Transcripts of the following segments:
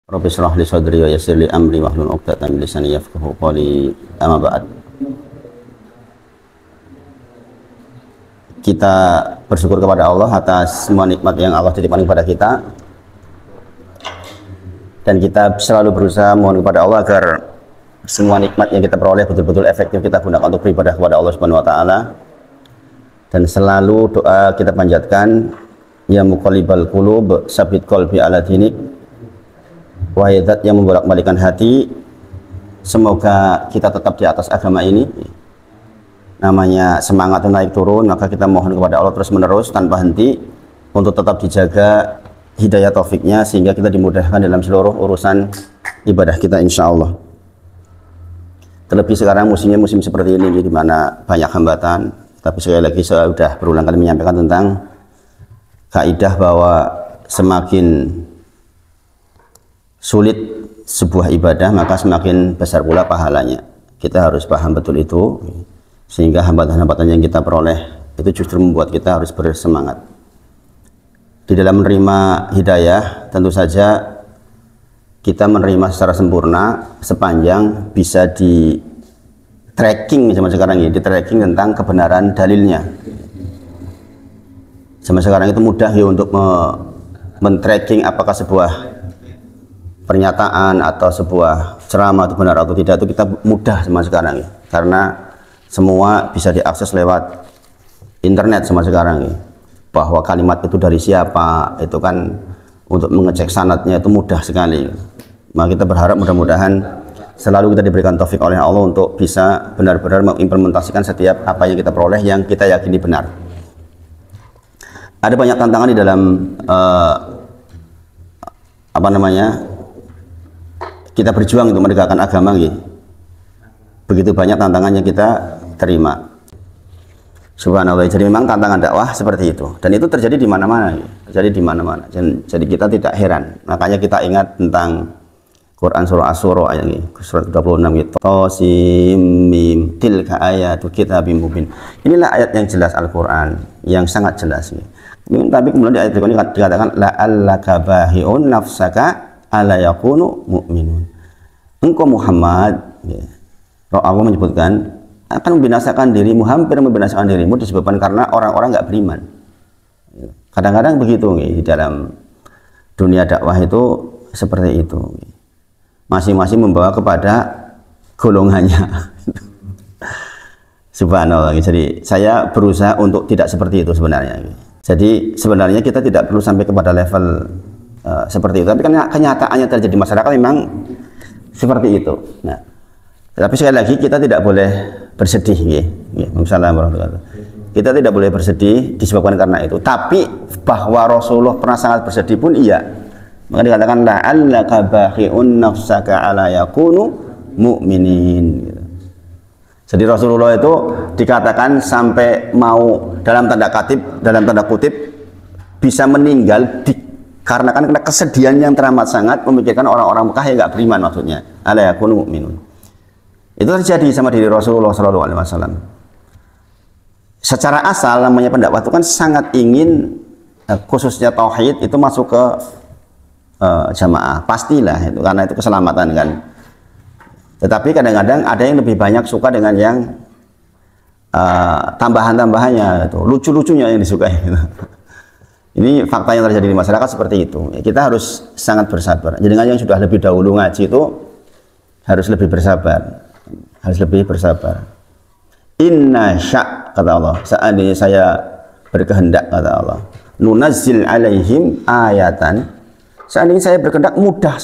Rabbi shrah li sadri wa yassir li amri wahlul 'uqdatam min lisani yafqahu qawli. Amma ba'd. Kita bersyukur kepada Allah atas semua nikmat yang Allah titipkan kepada kita, dan kita selalu berusaha mohon kepada Allah agar semua nikmat yang kita peroleh betul-betul efektif kita gunakan untuk beribadah kepada Allah Subhanahu wa taala. Dan selalu doa kita panjatkan, ya muqallibal qulub sabit qalbi ala dinik. Wahai zat yang membolak-balikan hati, semoga kita tetap di atas agama ini. Namanya semangat naik turun, maka kita mohon kepada Allah terus menerus tanpa henti untuk tetap dijaga hidayah taufiknya, sehingga kita dimudahkan dalam seluruh urusan ibadah kita insya Allah. Terlebih sekarang musimnya musim seperti ini, di mana banyak hambatan. Tapi sekali lagi saya sudah berulang kali menyampaikan tentang kaidah bahwa semakin sulit sebuah ibadah maka semakin besar pula pahalanya. Kita harus paham betul itu, sehingga hambatan-hambatan yang kita peroleh itu justru membuat kita harus bersemangat. Di dalam menerima hidayah tentu saja kita menerima secara sempurna sepanjang bisa di tracking zaman sekarang ini, di tracking tentang kebenaran dalilnya. Zaman sekarang itu mudah ya untuk men-tracking apakah sebuah pernyataan atau sebuah ceramah itu benar atau tidak, itu kita mudah sama sekarang ya, karena semua bisa diakses lewat internet sama sekarang ya. Bahwa kalimat itu dari siapa itu kan untuk mengecek sanadnya itu mudah sekali. Maka kita berharap mudah-mudahan selalu kita diberikan taufik oleh Allah untuk bisa benar-benar mengimplementasikan setiap apa yang kita peroleh yang kita yakini benar. Ada banyak tantangan di dalam kita berjuang untuk menegakkan agama gitu. Begitu banyak tantangan yang kita terima. Subhanallah. Jadi memang tantangan dakwah seperti itu, dan itu terjadi di mana-mana gitu. Terjadi di mana-mana. Jadi kita tidak heran. Makanya kita ingat tentang Quran surah Asy-Syura ayat ini, surat 26 gitu. Tasim mim tilka ayatul kitabim mubin. Inilah ayat yang jelas Al-Qur'an, yang sangat jelas gitu. Tapi kemudian di ayat ini dikatakan la'allaka bahi'un nafsaka ala yakunu mu'minun. Engkau Muhammad ya, Allah menyebutkan akan membinasakan dirimu, hampir membinasakan dirimu disebabkan karena orang-orang nggak beriman. Kadang-kadang begitu ya, di dalam dunia dakwah itu seperti itu, masing-masing membawa kepada golongannya. Subhanallah. Jadi saya berusaha untuk tidak seperti itu sebenarnya. Jadi sebenarnya kita tidak perlu sampai kepada level seperti itu, tapi kan kenyataannya terjadi di masyarakat memang seperti itu. Nah, tapi sekali lagi kita tidak boleh bersedih ya. Kita tidak boleh bersedih disebabkan karena itu, tapi bahwa Rasulullah pernah sangat bersedih pun iya. Maka dikatakan la'allaka bahi'un nafsaka ala yakunu mu'minin. Jadi Rasulullah itu dikatakan sampai mau dalam tanda kutip bisa meninggal karena kesedihan yang teramat sangat memikirkan orang-orang Mekah yang nggak beriman, maksudnya ala yakunu mu'minun. Itu terjadi sama diri Rasulullah SAW. Secara asal namanya pendakwah itu kan sangat ingin khususnya tauhid itu masuk ke jamaah, pastilah itu, karena itu keselamatan kan. Tetapi kadang-kadang ada yang lebih banyak suka dengan yang tambahan-tambahannya, itu lucu-lucunya yang disukai gitu. Ini fakta yang terjadi di masyarakat seperti itu. Kita harus sangat bersabar. Jadi yang sudah lebih dahulu ngaji itu harus lebih bersabar. Harus lebih bersabar. Inna sya' kata Allah, seandainya saya berkehendak kata Allah, nunazzil alaihim ayatan, seandainya saya berkehendak mudah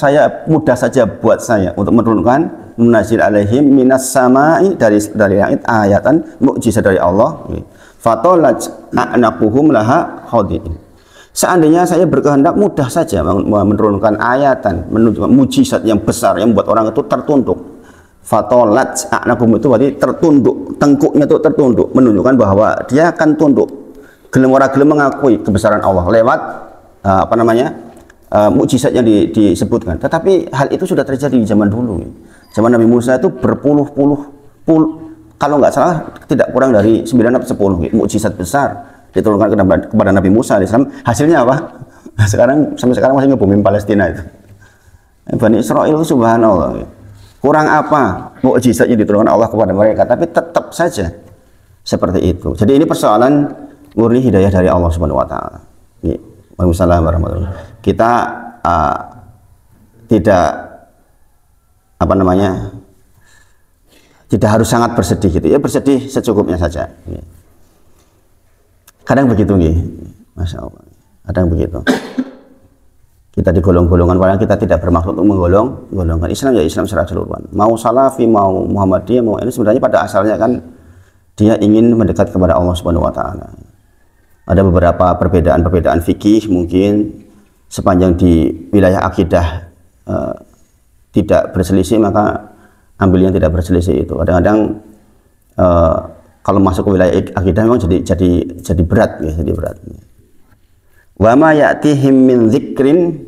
saja buat saya untuk menurunkan nunazzil alaihim minas sama'i, dari langit, ayatan mukjizat dari Allah, fatolat a'naquhum laha khadi'in. Seandainya saya berkehendak mudah saja menurunkan ayatan, mukjizat yang besar yang membuat orang itu tertunduk. Fatolat a'naquhum itu berarti tertunduk, tengkuknya itu tertunduk, menunjukkan bahwa dia akan tunduk. Gelem ora gelem mengakui kebesaran Allah lewat mukjizat yang disebutkan. Tetapi hal itu sudah terjadi di zaman dulu. Zaman Nabi Musa itu berpuluh-puluh, kalau nggak salah tidak kurang dari 9 atau 10 mukjizat besar diturunkan kepada Nabi Musa AS. Hasilnya apa? Sampai sekarang masih ngebumi Palestina itu. Bani Israil subhanallah. Kurang apa mukjizat yang diturunkan Allah kepada mereka, tapi tetap saja seperti itu. Jadi ini persoalan murni hidayah dari Allah Subhanahu wa taala. Waalaikumsalam warahmatullahi wabarakatuh. Kita tidak tidak harus sangat bersedih gitu ya, bersedih secukupnya saja. Kadang begitu nih, Masya Allah. Kadang begitu. Kita digolong-golongan, padahal kita tidak bermaksud untuk menggolongkan Islam, ya Islam secara keseluruhan. Mau Salafi, mau Muhammadiyah, mau ini sebenarnya pada asalnya kan dia ingin mendekat kepada Allah Subhanahu wa taala. Ada beberapa perbedaan fikih mungkin sepanjang di wilayah akidah tidak berselisih, maka ambil yang tidak berselisih itu. Kadang-kadang kalau masuk ke wilayah akidah memang jadi berat ya, jadi berat. Wa ma ya'tihim min dzikrin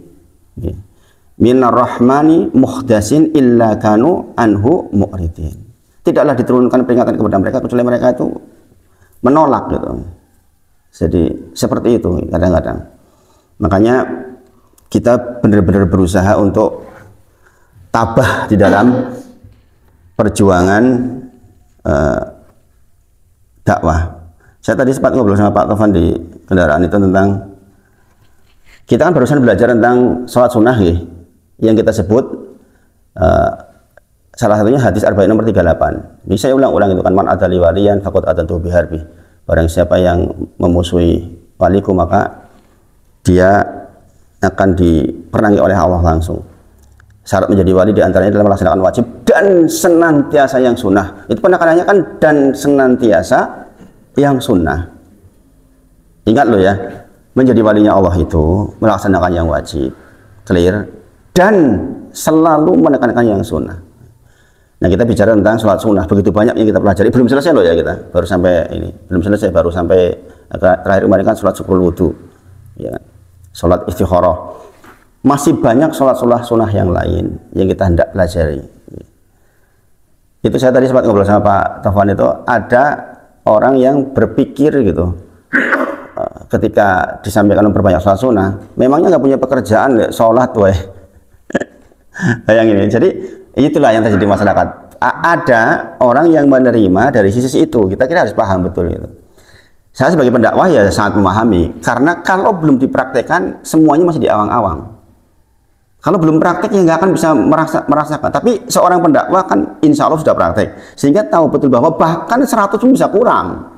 minar rahmani muhdasin illa kanu anhu mu'ridin. Tidaklah diturunkan peringatan kepada mereka kecuali mereka itu menolak gitu. Jadi seperti itu kadang-kadang. Makanya kita benar-benar berusaha untuk tabah di dalam perjuangan dakwah. Saya tadi sempat ngobrol sama Pak Tovan di kendaraan itu tentang kita kan barusan belajar tentang sholat sunnah ya, yang kita sebut salah satunya hadis Arba'in nomor 38. Ini saya ulang-ulang itu kan, man adali waliyan faqad adantu biharbi. Barang siapa yang memusuhi waliku maka dia akan diperangi oleh Allah langsung. Syarat menjadi wali diantaranya adalah melaksanakan wajib dan senantiasa yang sunnah. Itu penekanannya kan dan senantiasa yang sunnah. Ingat loh ya, menjadi walinya Allah itu melaksanakan yang wajib, clear, dan selalu menekankan yang sunnah. Nah kita bicara tentang sholat sunnah, begitu banyak yang kita pelajari, belum selesai loh ya kita, baru sampai ini, belum selesai, baru sampai terakhir kemarin kan sholat syukur wudu, ya kan? Sholat istikharah, masih banyak sholat sunnah yang lain yang kita hendak pelajari. Itu saya tadi sempat ngobrol sama Pak Taufan itu, ada orang yang berpikir gitu, ketika disampaikan memperbanyak sholat sunnah, memangnya nggak punya pekerjaan ya, sholat weh. Bayangin ini. Jadi itulah yang terjadi di masyarakat. Ada orang yang menerima dari sisi itu. Kita kira harus paham betul itu. Saya sebagai pendakwah ya sangat memahami, karena kalau belum dipraktekkan semuanya masih di awang-awang. Kalau belum praktek ya nggak akan bisa merasakan. Tapi seorang pendakwah kan insya Allah sudah praktek, sehingga tahu betul bahwa bahkan 100 pun bisa kurang.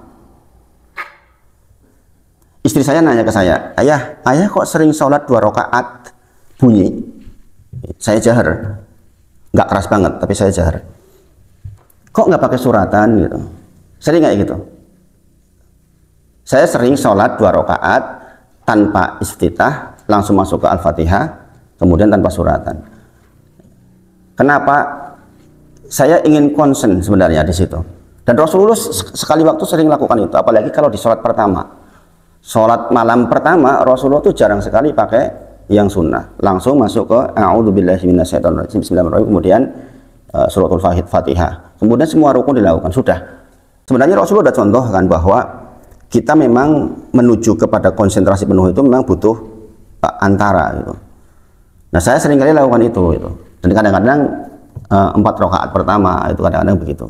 Istri saya nanya ke saya, ayah kok sering sholat 2 rakaat bunyi? Saya jahar, nggak keras banget, tapi saya jahar. Kok nggak pakai suratan gitu? Sering nggak gitu? Saya sering sholat 2 rakaat tanpa iftitah, langsung masuk ke Al-Fatihah, kemudian tanpa suratan. Kenapa? Saya ingin concern sebenarnya di situ. Dan Rasulullah sekali waktu sering lakukan itu, apalagi kalau di sholat pertama. Sholat malam pertama Rasulullah itu jarang sekali pakai yang sunnah, langsung masuk ke a'udzubillahi minasyaitonirrajim, bismillahirrahmanirrahim, kemudian suratul Fatihah, kemudian semua rukun dilakukan. Sudah, sebenarnya Rasulullah sudah contohkan bahwa kita memang menuju kepada konsentrasi penuh itu memang butuh antara gitu. Nah saya seringkali lakukan itu dan kadang-kadang 4 rakaat pertama itu kadang-kadang begitu.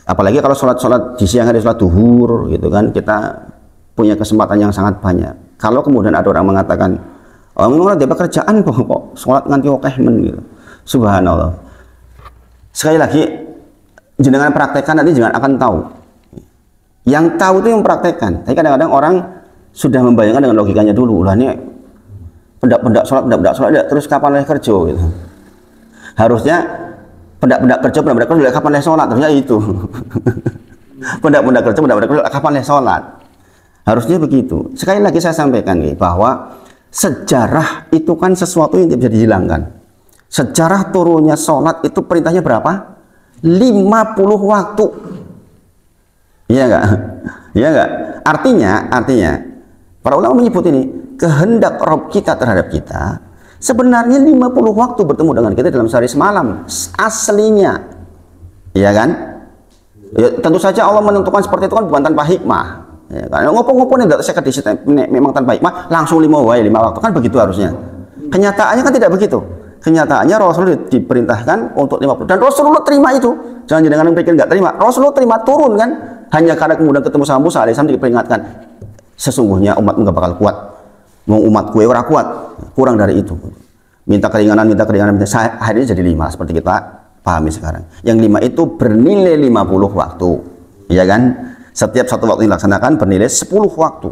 Apalagi kalau sholat di siang hari, sholat duhur gitu kan, kita punya kesempatan yang sangat banyak. Kalau kemudian ada orang mengatakan, oh memang dia pekerjaan kok sholat nganti okeh gitu, subhanallah. Sekali lagi, jenengan praktekkan nanti jangan akan tahu. Yang tahu itu yang praktekkan. Tapi kadang-kadang orang sudah membayangkan dengan logikanya dulu, lah ini pendak sholat terus kapan lagi kerja gitu. Harusnya pendak kerja kapan leh sholat, terusnya itu. pendak kerja kapan leh sholat, harusnya begitu. Sekali lagi saya sampaikan nih, bahwa sejarah itu kan sesuatu yang tidak bisa dihilangkan. Sejarah turunnya sholat itu perintahnya berapa? 50 waktu. Iya enggak? Iya enggak? Artinya para ulama menyebut ini kehendak Rabb kita terhadap kita sebenarnya 50 waktu bertemu dengan kita dalam sehari semalam aslinya, iya kan? Ya, tentu saja Allah menentukan seperti itu kan bukan tanpa hikmah, ya kan? Ngopo-ngopo nih saya memang tanpa hikmah langsung 5 waktu kan begitu harusnya. Kenyataannya kan tidak begitu. Kenyataannya Rasul diperintahkan untuk 50 dan Rasulullah terima itu. Jangan jenengan pikir nggak terima. Rasulullah terima turun kan, hanya karena kemudian ketemu sama Musa alaihissalam diperingatkan, sesungguhnya umatmu nggak bakal kuat. Mau umat kue ora kuat, kurang dari itu. Minta keringanan, akhirnya jadi 5 seperti kita pahami sekarang. Yang 5 itu bernilai 50 waktu, ya kan? Setiap satu waktu dilaksanakan bernilai 10 waktu.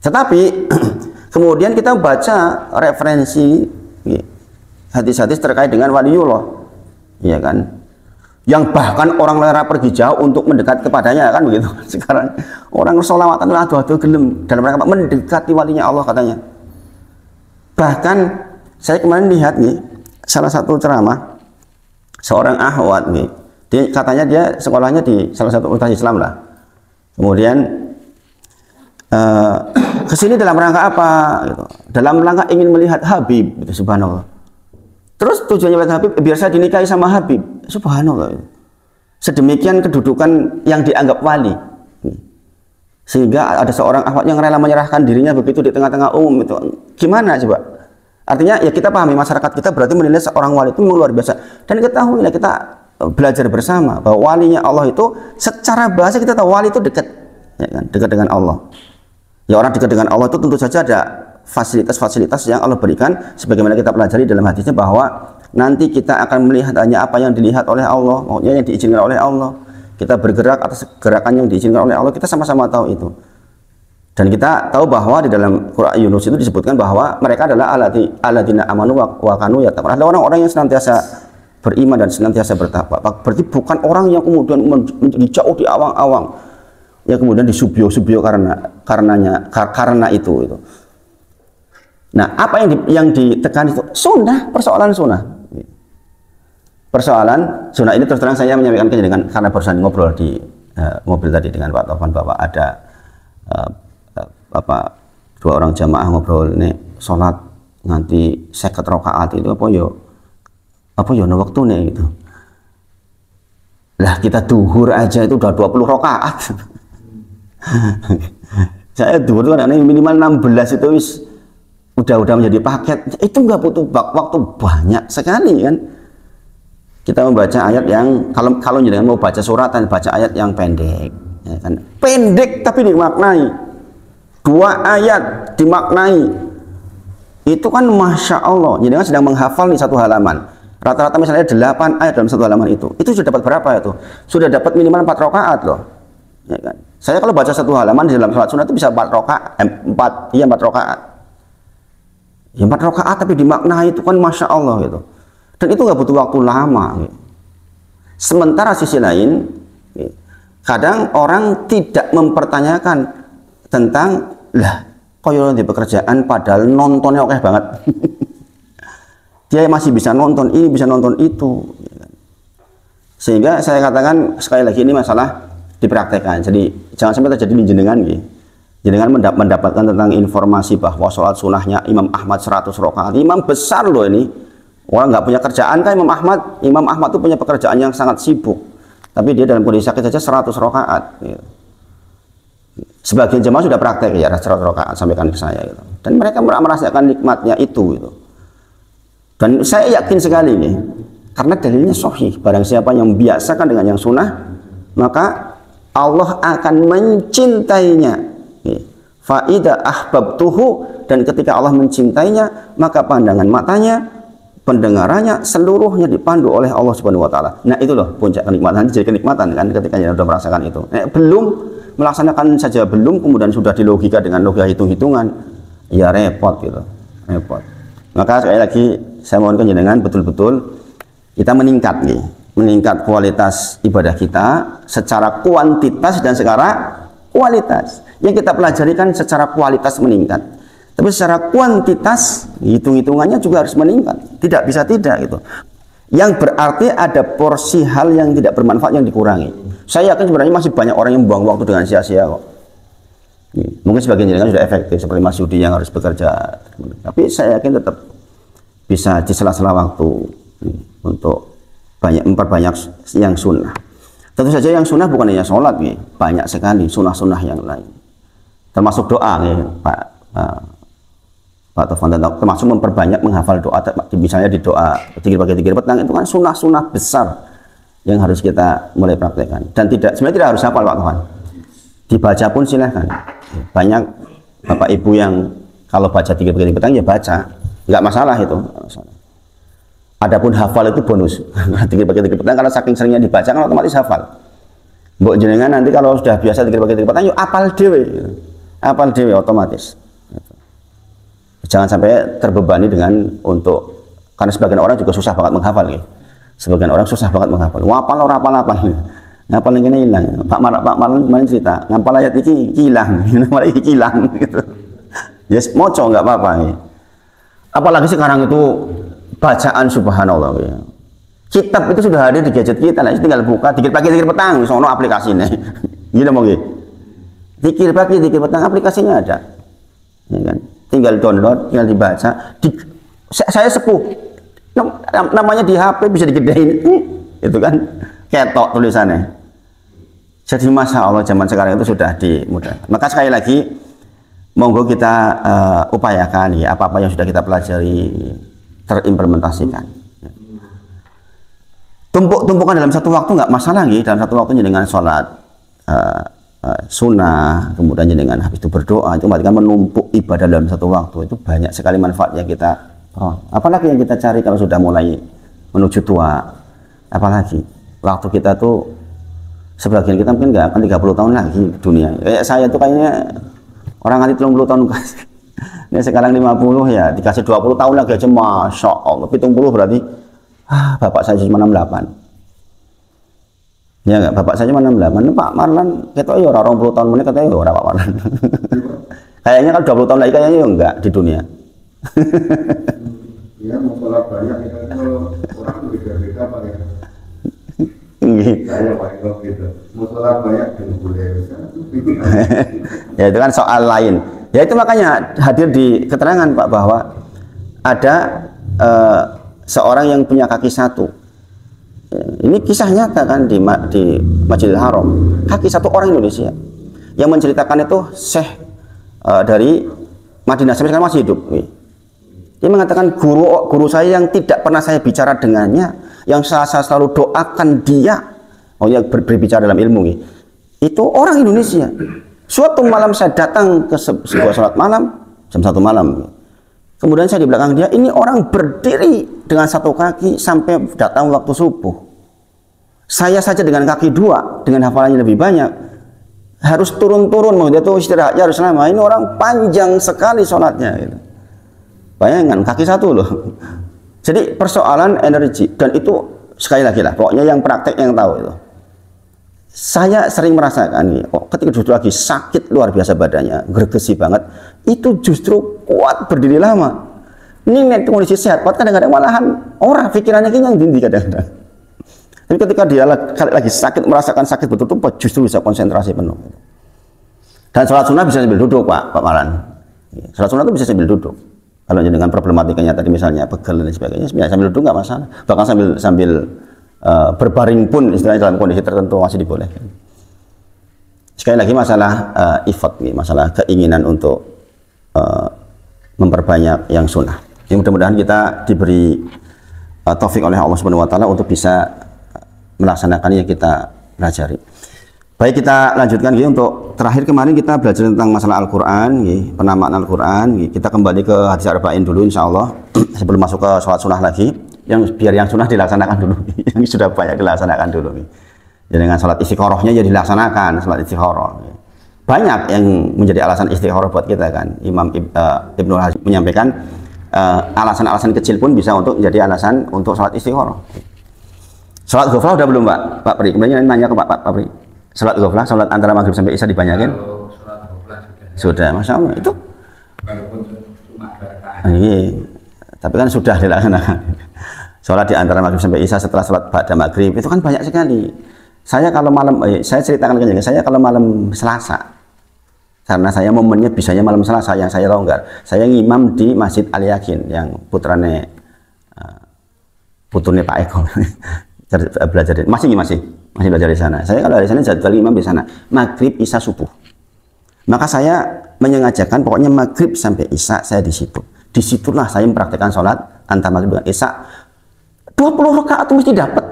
Tetapi kemudian kita baca referensi hadis-hadis terkait dengan waliullah, ya kan? Yang bahkan orang rela pergi jauh untuk mendekat kepadanya, kan begitu. Sekarang orang sholawatan adu-adu gelem dan mereka mendekati walinya Allah katanya. Bahkan saya kemarin lihat nih salah satu ceramah seorang akhwat nih, katanya dia sekolahnya di salah satu universitas Islam lah. Kemudian kesini dalam rangka apa? Gitu. Dalam rangka ingin melihat Habib, gitu, subhanallah. Terus tujuannya melihat Habib, biar saya dinikahi sama Habib, subhanallah. Sedemikian kedudukan yang dianggap wali, sehingga ada seorang akhwat yang rela menyerahkan dirinya begitu di tengah-tengah umum itu. Gimana coba? Artinya ya kita pahami, masyarakat kita berarti menilai seorang wali itu memang luar biasa. Dan ketahuilah, kita belajar bersama bahwa walinya Allah itu secara bahasa kita tahu wali itu dekat, ya kan? Dekat dengan Allah. Ya, orang dekat dengan Allah itu tentu saja ada fasilitas-fasilitas yang Allah berikan, sebagaimana kita pelajari dalam hadisnya bahwa nanti kita akan melihat hanya apa yang dilihat oleh Allah, maksudnya yang diizinkan oleh Allah. Kita bergerak atas gerakan yang diizinkan oleh Allah, kita sama-sama tahu itu. Dan kita tahu bahwa di dalam Quran Yunus itu disebutkan bahwa mereka adalah alladzina amanu wa kanu yattaqun. Ada orang-orang yang senantiasa beriman dan senantiasa bertakwa. Berarti bukan orang yang kemudian menjadi jauh di awang-awang, yang kemudian disubyo-subyo karena itu. Nah, apa yang ditekan itu sunnah, persoalan sunnah. Persoalan sunnah ini terus terang saya menyampaikan dengan karena barusan ngobrol di mobil tadi dengan Pak Taufan bahwa ada dua orang jamaah ngobrol ini sholat nanti 50 rakaat itu apa yo no waktu nih gitu. Lah kita duhur aja itu udah 20 rakaat. Saya duhur kan minimal 16 itu udah menjadi paket, itu nggak butuh waktu banyak sekali kan. Kita membaca ayat yang kalau jangan mau baca suratan, baca ayat yang pendek, ya kan? Pendek tapi dimaknai. 2 ayat dimaknai. Itu kan masya Allah. Jadi kan sedang menghafal nih satu halaman. Rata-rata misalnya 8 ayat dalam satu halaman itu sudah dapat berapa itu? Sudah dapat minimal 4 rakaat loh. Ya kan? Saya kalau baca satu halaman di dalam salat sunnah itu bisa 4 rakaat, 4 rakaat. Ya 4 rakaat tapi dimaknai itu kan masya Allah gitu. Dan itu nggak butuh waktu lama gitu. Sementara sisi lain gitu, kadang orang tidak mempertanyakan tentang lah koyo di pekerjaan padahal nontonnya oke banget. Dia masih bisa nonton ini, bisa nonton itu gitu. Sehingga saya katakan sekali lagi ini masalah dipraktekkan. Jadi jangan sampai terjadi di jenengan gitu. Jenengan mendapatkan tentang informasi bahwa sholat sunnahnya Imam Ahmad 100 rakaat. Imam besar loh ini. Orang nggak punya kerjaan kan Imam Ahmad. Imam Ahmad itu punya pekerjaan yang sangat sibuk. Tapi dia dalam kondisi sakit saja 100 rakaat. Gitu. Sebagian jemaah sudah praktek ya 100 rakaat sampaikan ke saya. Gitu. Dan mereka merasakan nikmatnya itu. Gitu. Dan saya yakin sekali nih, karena dalilnya sahih. Barang siapa yang biasakan dengan yang sunnah, maka Allah akan mencintainya. Faida ahbabtuhu, dan ketika Allah mencintainya, maka pandangan matanya, pendengarannya seluruhnya dipandu oleh Allah Subhanahu wa taala. Nah, itu loh puncak kenikmatan, jadi kenikmatan kan ketika dia sudah merasakan itu. Belum melaksanakan saja belum, kemudian sudah dilogika dengan logika hitung-hitungan, ya repot gitu. Repot. Maka sekali lagi saya mohon jenengan betul-betul kita meningkat nih, meningkat kualitas ibadah kita secara kuantitas dan secara kualitas. Yang kita pelajari kan secara kualitas meningkat, tapi secara kuantitas hitung-hitungannya juga harus meningkat. Tidak bisa tidak gitu. Yang berarti ada porsi hal yang tidak bermanfaat yang dikurangi. Saya yakin sebenarnya masih banyak orang yang membuang waktu dengan sia-sia kok. Mungkin sebagian jenengan sudah efektif seperti Mas Yudi yang harus bekerja, tapi saya yakin tetap bisa di sela-sela waktu untuk memperbanyak yang sunnah. Tentu saja yang sunnah bukan hanya sholat, banyak sekali sunnah-sunnah yang lain. Termasuk doa, Pak Pak Taufan, termasuk memperbanyak menghafal doa, misalnya di doa zikir pagi zikir petang itu kan sunnah-sunnah besar yang harus kita mulai praktekkan. Dan sebenarnya tidak harus hafal Pak Taufan, dibaca pun silahkan. Banyak bapak ibu yang kalau baca zikir pagi zikir petang ya baca, nggak masalah itu. Adapun hafal itu bonus. Zikir pagi zikir petang karena saking seringnya dibaca kan otomatis hafal. Mbok jenengan nanti kalau sudah biasa zikir pagi zikir petang yuk apal dewe otomatis. Jangan sampai terbebani dengan karena sebagian orang juga susah banget menghafal gitu. Sebagian orang susah banget menghafal. Wapal ora apal-apal. Ngapal ini hilang. Pak Marlan cerita, ngapal ayat ini hilang, ngapal ini hilang gitu. Yes, moco nggak apa-apa. Apalagi sekarang itu bacaan subhanallah ya. Kitab itu sudah ada di gadget kita, nah, tinggal buka, dikir pagi, dikir petang, sono aplikasinya. Gila mau gitu. Dikir pagi, dikir petang, aplikasinya ada. Ya kan? Tinggal download, tinggal dibaca. Saya sepuh, namanya di HP bisa digedein, itu kan ketok tulisannya. Jadi masya Allah zaman sekarang itu sudah dimudahkan. Maka sekali lagi, monggo kita upayakan ya apa-apa yang sudah kita pelajari terimplementasikan. Tumpuk-tumpukan dalam satu waktu nggak masalah gitu. Dalam satu waktu dengan sholat sunnah, kemudian dengan habis itu berdoa, itu berarti kan menumpuk ibadah dalam satu waktu, itu banyak sekali manfaat yang kita apalagi yang kita cari kalau sudah mulai menuju tua. Apalagi waktu kita tuh sebagian kita mungkin nggak akan 30 tahun lagi di dunia. Saya tuh kayaknya orang nanti 30 tahun ini sekarang 50 ya dikasih 20 tahun lagi aja masya Allah. 70 berarti bapak saya cuma 68. Ya enggak, bapak saya cuma 68. Pak Marlan ketok ya orang 20 tahun menit katanya ya orang Pak Marlan. Kayaknya kalau 20 tahun lagi kayaknya ya enggak di dunia. Ya mau pola banyak kita orang beda-beda Pak ya. Saya Pak kalau gitu. Mau pola banyak dan boleh. Ya itu kan soal lain. Ya itu makanya hadir di keterangan Pak bahwa ada seorang yang punya kaki satu. Ini kisah nyata kan di Masjidil Haram, kaki satu orang Indonesia yang menceritakan itu Syekh dari Madinah, sampai sekarang masih hidup. Dia mengatakan guru saya yang tidak pernah saya bicara dengannya, yang saya selalu doakan dia, yang berbicara dalam ilmu, itu orang Indonesia. Suatu malam saya datang ke sebuah sholat malam jam 1 malam. Kemudian saya di belakang dia, ini orang berdiri dengan satu kaki sampai datang waktu subuh. Saya saja dengan kaki dua, dengan hafalannya lebih banyak, harus turun-turun, mau dia tuh istirahatnya harus lama. Ini orang panjang sekali sholatnya. Gitu. Bayangkan kaki satu loh. Jadi persoalan energi, dan itu sekali lagi lah, pokoknya yang praktek yang tahu itu. Saya sering merasakan ketika justru lagi sakit luar biasa badannya, gergesi banget, itu justru kuat berdiri lama. Ini net kondisi sehat, kadang-kadang malahan orang pikirannya kayaknya yang dindi kadang-kadang. Tapi ketika dia lagi sakit, merasakan sakit betul-betul, justru bisa konsentrasi penuh. Dan sholat sunnah bisa sambil duduk Pak Malan. Sholat sunnah itu bisa sambil duduk. Kalau dengan problematikanya tadi misalnya pegel dan sebagainya, sambil duduk nggak masalah. Bahkan sambil berbaring pun istilahnya dalam kondisi tertentu masih dibolehkan. Sekali lagi masalah effort, masalah keinginan untuk memperbanyak yang sunnah. Yang mudah-mudahan kita diberi taufik oleh Allah Subhanahu wa taala untuk bisa melaksanakan yang kita pelajari. Baik, kita lanjutkan untuk terakhir kemarin kita belajar tentang masalah Al-Qur'an, penamaan Al-Qur'an. Kita kembali ke hadis arba'in dulu insyaallah sebelum masuk ke sholat sunnah lagi. Biar yang sunnah dilaksanakan dulu, yang sudah banyak dilaksanakan dulu. Jadi dengan sholat istikharahnya ya dilaksanakan, sholat istikharah. Banyak yang menjadi alasan istikharah buat kita kan. Imam Ibnu Hazm menyampaikan alasan-alasan kecil pun bisa untuk menjadi alasan untuk sholat istikharah. Sholat ghaflah udah belum Pak Pri? Kemudian nanya ke Pak Pri. Sholat ghaflah, sholat antara maghrib sampai isya dibanyakin? Sholat ghaflah sudah, masya Allah itu. Walaupun cuma Tapi kan sudah dilaksanakan. Sholat di antara maghrib sampai isya setelah sholat ba'da maghrib itu kan banyak sekali. Saya kalau malam, saya ceritakan ke saya kalau malam Selasa, karena saya momennya bisanya malam Selasa yang saya longgar. Saya ngimam di Masjid Al Yakin yang putranya Pak Eko belajar masih belajar di sana. Saya kalau dari sana jadwal imam di sana maghrib isya subuh. Maka saya menyengajakan pokoknya maghrib sampai isya saya di situ. Disitulah saya mempraktikkan sholat antara maghrib dengan isya. 20 rakaat itu mesti dapat.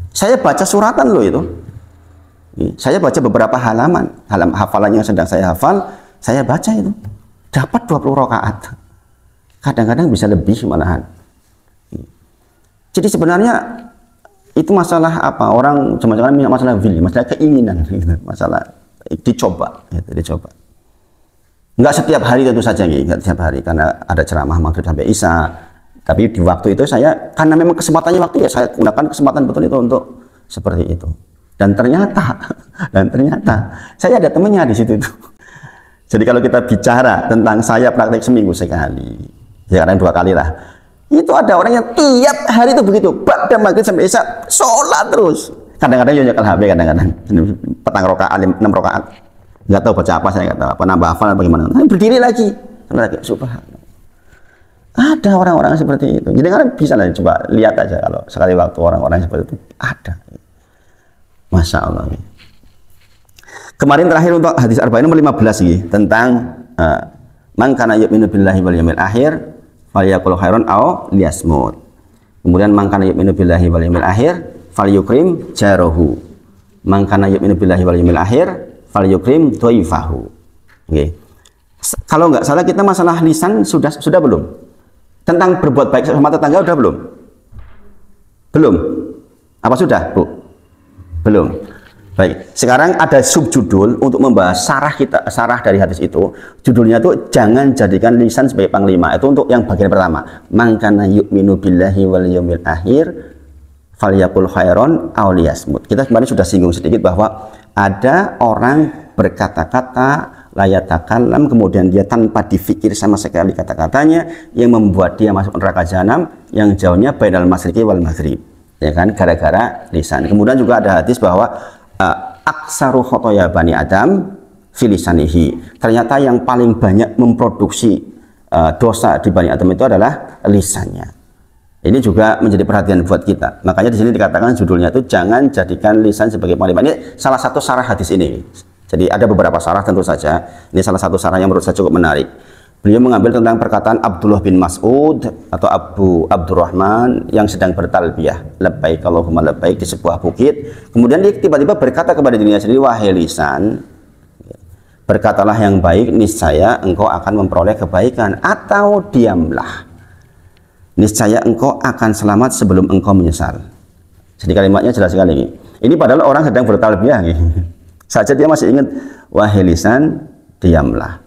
Saya baca suratan loh itu. Saya baca beberapa halaman hafalan yang sedang saya hafal, saya baca itu. Dapat 20 rakaat. Kadang-kadang bisa lebih malahan. Jadi sebenarnya itu masalah apa? Orang cuma-cuma masalah willy, masalah keinginan, masalah dicoba, dicoba. Enggak setiap hari tentu saja, enggak setiap hari karena ada ceramah maghrib sampai isya. Tapi di waktu itu saya karena memang kesempatannya waktu ya saya gunakan kesempatan betul itu untuk seperti itu. Dan ternyata saya ada temannya di situ itu. Jadi kalau kita bicara tentang saya praktek seminggu sekali, ya kadang 2 kali lah. Itu ada orang yang tiap hari itu begitu, pada maghrib sampai isya sholat terus. Kadang-kadang nyekel HP, kadang-kadang petang rakaat, 6 rakaat. Nggak tahu baca apa, saya nggak tahu apa, nambah hafal bagaimana. Berdiri lagi, subhanallah. Ada orang-orang seperti itu. Jadi kalian bisa lah coba lihat aja kalau sekali waktu orang-orang seperti itu ada. Masya Allah. Kemarin terakhir untuk hadis arba'in nomor 15 ini tentang man kana yu'minu billahi wal yawmil akhir falyaqul khairan aw liyasmut. Kemudian man kana yu'minu billahi wal yawmil akhir falyukrim jarahu. Man kana yu'minu billahi wal yawmil akhir falyukrim dhaifahu. Oke. Kalau nggak salah kita masalah lisan sudah belum? Tentang berbuat baik sama tetangga udah belum? Belum? Apa sudah, Bu? Belum. Baik, sekarang ada subjudul untuk membahas sarah dari hadis itu. Judulnya itu jangan jadikan lisan sebagai panglima. Itu untuk yang bagian pertama. Man kana yu'minu billahi wal yawmil akhir falyaqul khairan aw liyasmut. Kita kemarin sudah singgung sedikit bahwa ada orang berkata-kata layatakallam, kemudian dia tanpa difikir sama sekali kata-katanya yang membuat dia masuk neraka jahanam yang jauhnya bainal masyriqi wal maghrib, ya kan, gara-gara lisan. Kemudian juga ada hadis bahwa aksaru khotoya bani adam filisanihi, ternyata yang paling banyak memproduksi dosa di bani adam itu adalah lisannya. Ini juga menjadi perhatian buat kita. Makanya di sini dikatakan judulnya itu jangan jadikan lisan sebagai panglima. Ini salah satu sarah hadis ini. Jadi ada beberapa sarah tentu saja. Ini salah satu sarah yang menurut saya cukup menarik. Beliau mengambil tentang perkataan Abdullah bin Mas'ud atau Abu Abdurrahman yang sedang bertalbiyah, labbaik Allahumma labbaik, di sebuah bukit. Kemudian dia tiba-tiba berkata kepada dirinya sendiri, wahai lisan, berkatalah yang baik, niscaya engkau akan memperoleh kebaikan, atau diamlah, niscaya engkau akan selamat sebelum engkau menyesal. Jadi kalimatnya jelas sekali ini. Ini padahal orang sedang bertalbiyah saja dia masih ingat, wahai lisan, diamlah,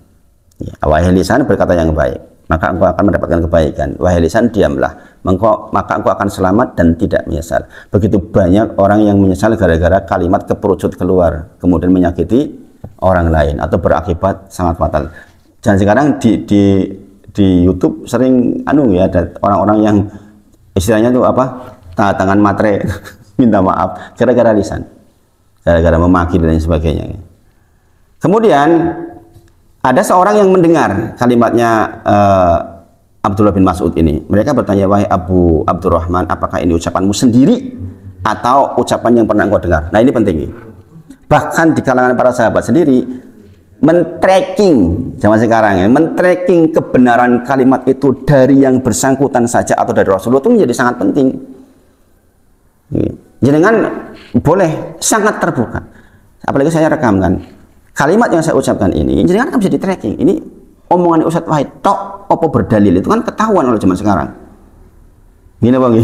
ya, wahai lisan, berkata yang baik, maka engkau akan mendapatkan kebaikan. Wahai lisan, diamlah, maka engkau akan selamat dan tidak menyesal. Begitu banyak orang yang menyesal gara-gara kalimat keperucut keluar, kemudian menyakiti orang lain atau berakibat sangat fatal. Dan sekarang di YouTube sering ada orang-orang yang istilahnya itu apa, tangan matre minta maaf gara-gara lisan, gara-gara memaki dan lain sebagainya. Kemudian ada seorang yang mendengar kalimatnya Abdullah bin Mas'ud ini. Mereka bertanya, wahai Abu Abdurrahman, apakah ini ucapanmu sendiri atau ucapan yang pernah engkau dengar? Nah ini penting. Bahkan di kalangan para sahabat sendiri men-tracking zaman sekarang men-tracking kebenaran kalimat itu dari yang bersangkutan saja atau dari Rasulullah itu menjadi sangat penting. Jangan boleh sangat terbuka. Apalagi saya rekamkan kalimat yang saya ucapkan ini, jangan kan bisa di tracking. Ini omongan Ustadz Wahid tok opo berdalil, itu kan ketahuan oleh zaman sekarang. Gini bang,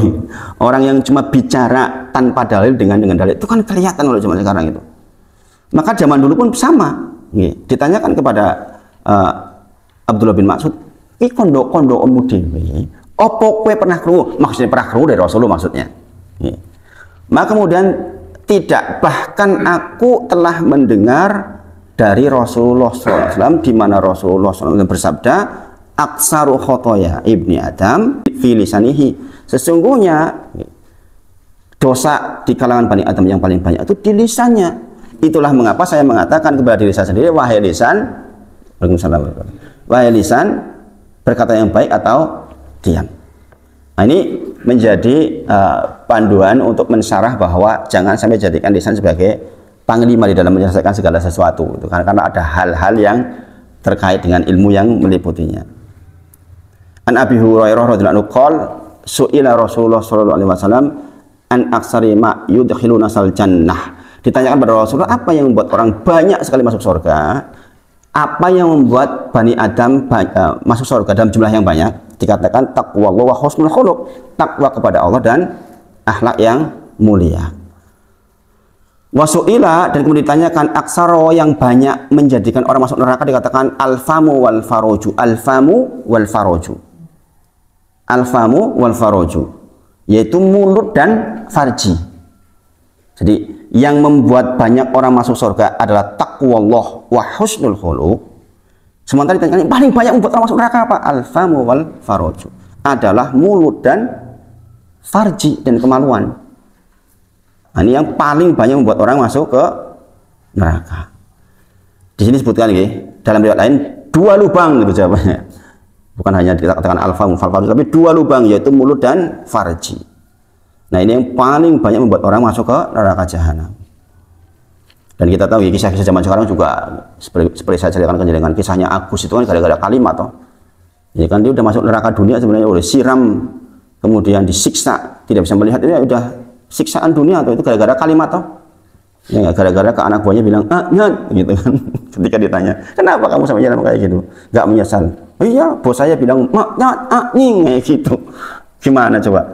orang yang cuma bicara tanpa dalil dengan dalil itu kan kelihatan oleh zaman sekarang itu. Maka zaman dulu pun sama. Ditanyakan kepada Abdullah bin Mas'ud, "Iki kondo-kondo ommu dhewe, opo kowe pernah krungu?" Maksudnya pernah krungu dari Rasulullah maksudnya. Maka kemudian tidak, bahkan aku telah mendengar dari Rasulullah SAW, di mana Rasulullah SAW bersabda, aksaru khotoya ibni Adam fi lisanihi, sesungguhnya dosa di kalangan Bani Adam yang paling banyak itu di lisannya. Itulah mengapa saya mengatakan kepada diri saya sendiri, wahai lisan, wahai lisan, berkata yang baik atau diam. Nah, ini menjadi panduan untuk mensyarah bahwa jangan sampai jadikan lisan sebagai panglima di dalam menyelesaikan segala sesuatu itu, karena ada hal-hal yang terkait dengan ilmu yang meliputinya. An Abi Hurairah radhiyallahu anhu qala su'ila Rasulullah sallallahu alaihi wasallam an aksari ma yudkhiluna sal jannah. Ditanyakan pada Rasulullah apa yang membuat orang banyak sekali masuk surga? Apa yang membuat Bani Adam masuk surga dalam jumlah yang banyak? Dikatakan taqwa Allah wa husnul khuluq, takwa kepada Allah dan akhlak yang mulia. Wasu'ila, dan kemudian ditanyakan aksaro yang banyak menjadikan orang masuk neraka, dikatakan alfamu wal faroju. Alfamu wal faroju. Alfamu wal faroju, yaitu mulut dan farji. Jadi yang membuat banyak orang masuk surga adalah taqwallah wa husnul khuluq. Sementara ditanya paling banyak membuat orang masuk neraka apa? Alfamu wal faroju, adalah mulut dan farji dan kemaluan. Nah, ini yang paling banyak membuat orang masuk ke neraka. Di sini sebutkan dalam riwayat lain 2 lubang itu jawabannya. Bukan hanya dikatakan alfamu wal faroju, tapi 2 lubang, yaitu mulut dan farji. Nah, ini yang paling banyak membuat orang masuk ke neraka jahanam. Dan kita tahu kisah-kisah zaman sekarang juga seperti saya ceritakan dengan kisahnya Agus, itu kan gara-gara kalimat toh. Ya kan, dia udah masuk neraka dunia sebenarnya, udah siram, kemudian disiksa, tidak bisa melihat, itu ya udah siksaan dunia atau itu gara-gara kalimat toh. Ya, gara-gara ke anak buahnya bilang gitu kan. Ketika ditanya, kenapa kamu sampai jalan kayak gitu? Gak menyesal. Oh iya, bos saya bilang kayak gitu. Gimana coba?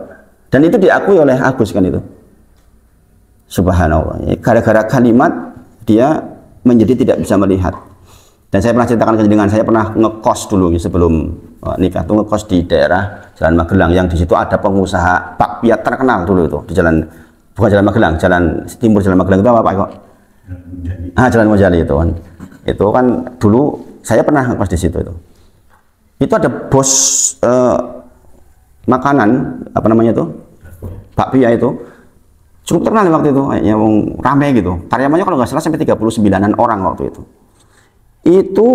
Dan itu diakui oleh Agus kan itu. Subhanallah. Gara-gara kalimat dia menjadi tidak bisa melihat. Dan saya pernah ceritakan dengan saya pernah ngekos dulu sebelum nikah tuh, ngekos di daerah Jalan Magelang, yang di situ ada pengusaha bakpia terkenal dulu itu di jalan, bukan Jalan Magelang, jalan timur Jalan Magelang itu apa Pak kok? Jalan Mojali itu kan. Itu kan dulu saya pernah ngekos di situ itu. Itu ada bos makanan apa namanya itu? Bakpia itu cukup terkenal waktu itu, yang rame gitu. Karyawannya kalau nggak salah sampai 39-an orang waktu itu. Itu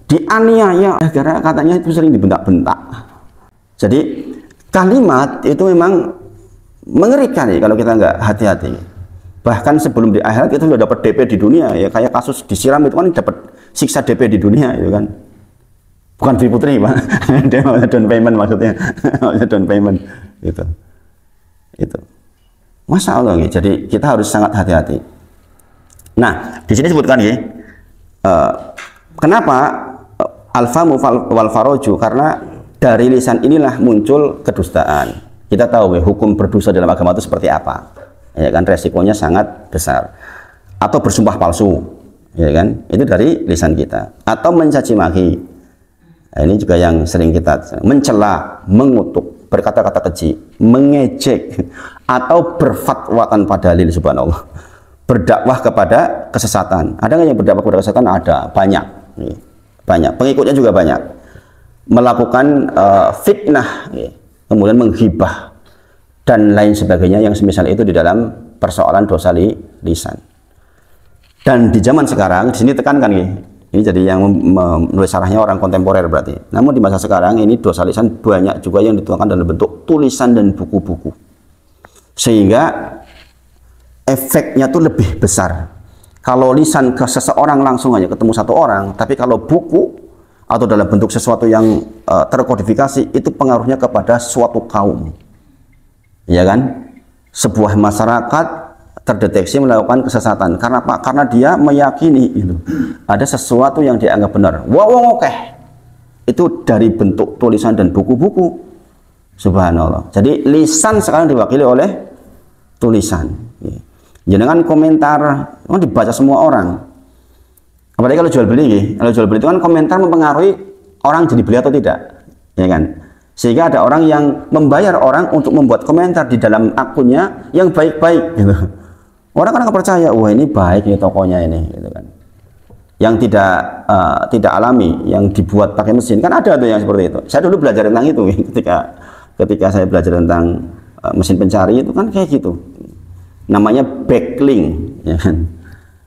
dianiaya gara katanya itu sering dibentak-bentak. Jadi kalimat itu memang mengerikan ya kalau kita nggak hati-hati. Bahkan sebelum di akhirat itu sudah dapat DP di dunia ya, kayak kasus disiram itu kan dapat siksa DP di dunia itu kan. Bukan fee putri Pak. Dia down payment maksudnya. Down payment gitu. Itu. Masya Allah ya. Jadi kita harus sangat hati-hati. Nah, di sini sebutkan ya. Kenapa alfamu wal faroju? Karena dari lisan inilah muncul kedustaan. Kita tahu ya, hukum berdosa dalam agama itu seperti apa, ya kan, resikonya sangat besar. Atau bersumpah palsu, ya kan, itu dari lisan kita. Atau mencaci maki, nah, ini juga yang sering kita mencela, mengutuk, berkata-kata keji, mengejek, atau berfatwa tanpa dalil. Subhanallah. Berdakwah kepada kesesatan. Ada nggak yang berdakwah kepada kesesatan? Ada, banyak. Banyak, pengikutnya juga banyak. Melakukan fitnah, kemudian menghibah dan lain sebagainya yang semisal itu di dalam persoalan dosa lisan. Dan di zaman sekarang, di sini tekankan ini jadi yang menulis sarahnya orang kontemporer berarti. Namun di masa sekarang ini dosa lisan banyak juga yang dituangkan dalam bentuk tulisan dan buku-buku. Sehingga efeknya tuh lebih besar. Kalau lisan ke seseorang langsung aja ketemu satu orang, tapi kalau buku atau dalam bentuk sesuatu yang terkodifikasi, itu pengaruhnya kepada suatu kaum, ya kan? Sebuah masyarakat terdeteksi melakukan kesesatan. Karena apa? Karena dia meyakini itu ada sesuatu yang dianggap benar. Oke, itu dari bentuk tulisan dan buku-buku. Subhanallah. Jadi lisan sekarang diwakili oleh tulisan. Jangan komentar kan dibaca semua orang. Apalagi kalau jual beli, kalau jual beli itu kan komentar mempengaruhi orang jadi beli atau tidak, ya kan? Sehingga ada orang yang membayar orang untuk membuat komentar di dalam akunnya yang baik-baik, gitu. Orang kan nggak percaya, wah ini baik nih tokonya ini, gitu kan? Yang tidak alami, yang dibuat pakai mesin, kan ada tuh yang seperti itu. Saya dulu belajar tentang itu, ketika saya belajar tentang mesin pencari itu kan kayak gitu. Namanya backlink, ya kan?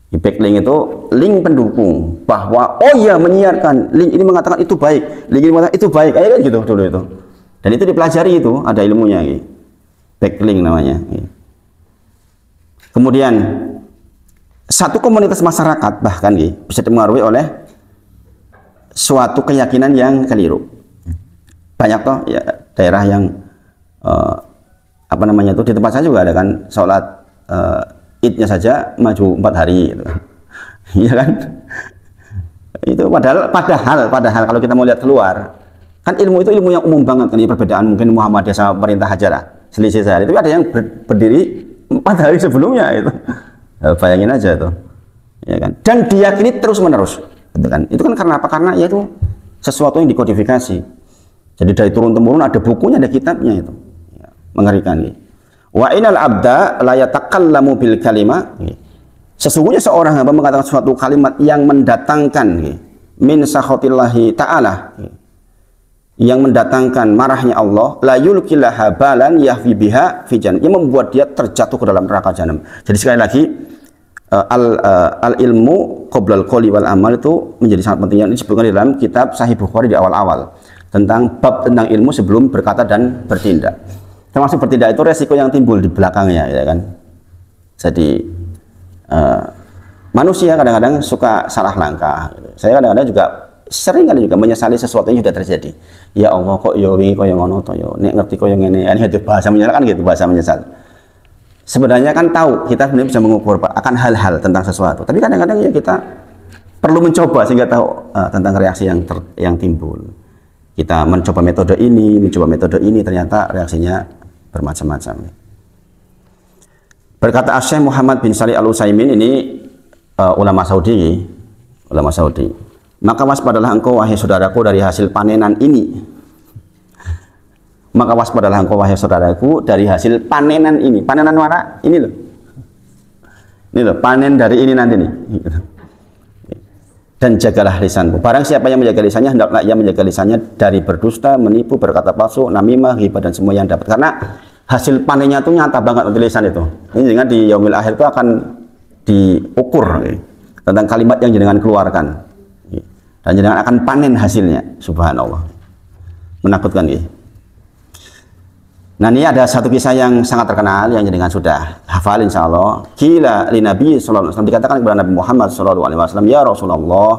Backlink itu link pendukung, bahwa oh ya menyiarkan link ini mengatakan itu baik, link ini mengatakan itu baik, kayak kan gitu dulu itu. Dan itu dipelajari, itu ada ilmunya, gitu. Backlink namanya. Gitu. Kemudian satu komunitas masyarakat bahkan bisa dipengaruhi oleh suatu keyakinan yang keliru. banyak toh ya daerah yang apa namanya itu, di tempat saya juga ada kan sholat idnya saja maju 4 hari gitu. Iya kan, itu padahal kalau kita mau lihat keluar kan ilmu itu ilmu yang umum banget kan, ya perbedaan mungkin Muhammadiyah sama pemerintah aja lah selisih sehari, tapi ada yang berdiri 4 hari sebelumnya itu. Bayangin aja tuh ya kan, dan diyakini terus menerus itu kan karena apa, karena ya itu sesuatu yang dikodifikasi. Jadi dari turun temurun ada bukunya, ada kitabnya itu. Ya, mengerikan nih. Wa inal abda la yatakallamu bil kalimah. Sesungguhnya seorang hamba mengatakan suatu kalimat yang mendatangkan min sakhatillahi ta'ala, yang mendatangkan marahnya Allah, la yulqilaha balan yahwi biha fi jannah, yang membuat dia terjatuh ke dalam neraka jahanam. Jadi sekali lagi al ilmu qoblal qouli wal amal itu menjadi sangat penting. Ini disebutkan di dalam kitab Sahih Bukhari di awal-awal tentang bab tentang ilmu sebelum berkata dan bertindak. Termasuk bertindak itu resiko yang timbul di belakangnya, ya kan. Jadi manusia kadang-kadang suka salah langkah. Saya kadang-kadang juga sering kali juga menyesali sesuatu yang sudah terjadi. Ya Allah, kok yo wingi koyo ngono to yo, nek ngerti koyo ngene. Ini itu bahasa menyesal kan gitu, bahasa menyesal. Sebenarnya kan tahu, kita sebenarnya bisa mengukur Pak akan hal-hal tentang sesuatu. Tapi kadang-kadang ya kita perlu mencoba sehingga tahu tentang reaksi yang timbul. Kita mencoba metode ini, ternyata reaksinya bermacam-macam. Berkata Syekh Muhammad bin Shalih Al-Utsaimin, ini ulama Saudi, maka waspadalah engkau wahai saudaraku dari hasil panenan ini. Maka waspadalah engkau wahai saudaraku dari hasil panenan ini. Panenan mana? Ini loh. Ini loh, panen dari ini nanti nih. Dan jagalah lisanmu. Barang siapa yang menjaga lisannya, hendaklah ia menjaga lisannya dari berdusta, menipu, berkata palsu, namimah, ghibah, dan semua yang dapat. Karena hasil panennya itu nyata banget untuk lisan itu. Ini dengan di yaumil akhir itu akan diukur tentang kalimat yang jenengan keluarkan. Dan jenengan akan panen hasilnya. Subhanallah. Menakutkan ya. Nah, ini ada satu kisah yang sangat terkenal yang jenengan sudah hafal insyaallah. Qila li Nabi sallallahu alaihi wasallam, dikatakan kepada Nabi Muhammad sallallahu alaihi wasallam, ya Rasulullah,